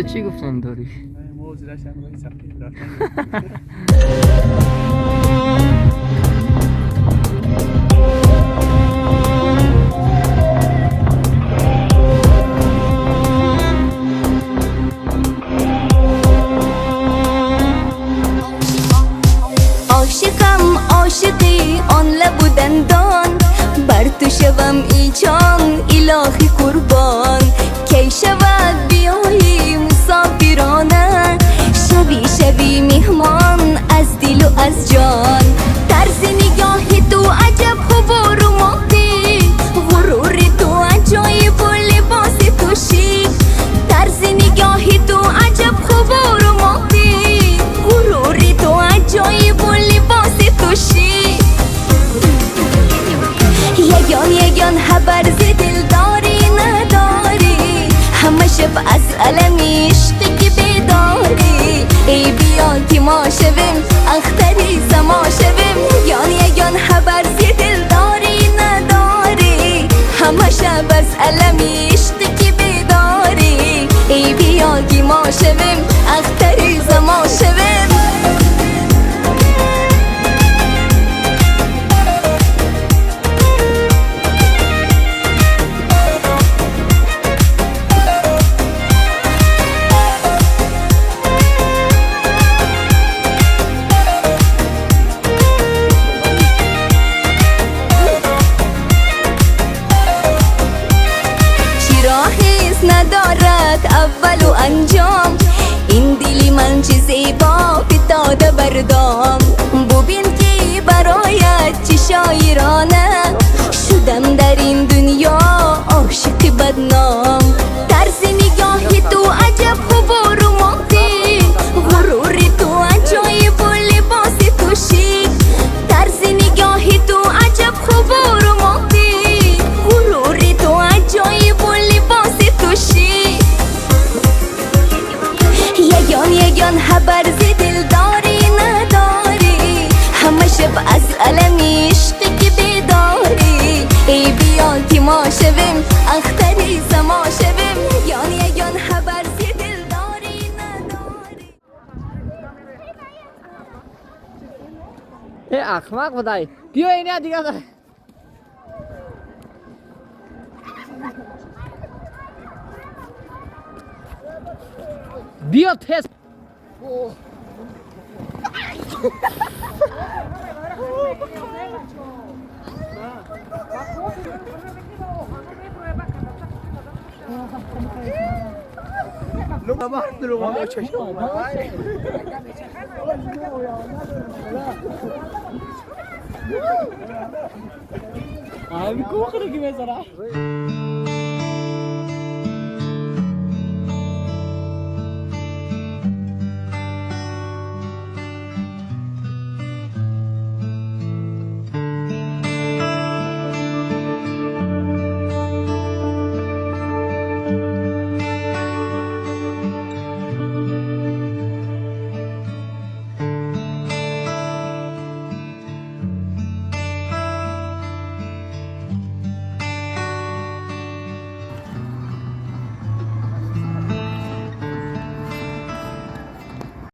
چی گفتن داری؟ موزلش هم روی سختی رفتن. عاشقم عاشقی آن لب و دندان، بر تو شوم ای جان الهی قربان. کی شود بیایی مسافرانه، شوی شوی میهمان از دل و از جان. طرز نگاه تو عجب خوب و رومانتیک، غرور تو عجایب و لباس تو شیک. طرز نگاه تو عجب خوب و رومانتیک، غرور تو عجایب و لباس تو شیک. یگان خبر ز دل داری نداری، همه شب از علم عشقی که بیداری. ای بیا که ما شویم اختری سما شویم. یگان خبر ز دل داری نداری، همه شب از علم عشقی که بیداری. ای بیا که ما شویم اختری سما شویم. ندارد اول و انجام، این دلی من چه زیبا فتاده بردام. ببین که برایت چه شاعرانه، شدم در این دنیا عاشق بدنام. طرز نگاه تو عجب خوب و رومانتیک، غرور تو عجایب و لباس تو شیک. طرز نگاه تو عجب خوب و رومانتیک، غرور تو عجایب و لباس تو شیک. یگان خبر ز دل داری نداری، همه شب از علم عشقی که بیداری. ای بیا که ما شویم اختری سما شویم. یگان خبر ز دل داری نداری. ای احمق بودای بیا اینه دیگه داره. بیا تست. Abi, como que não que vai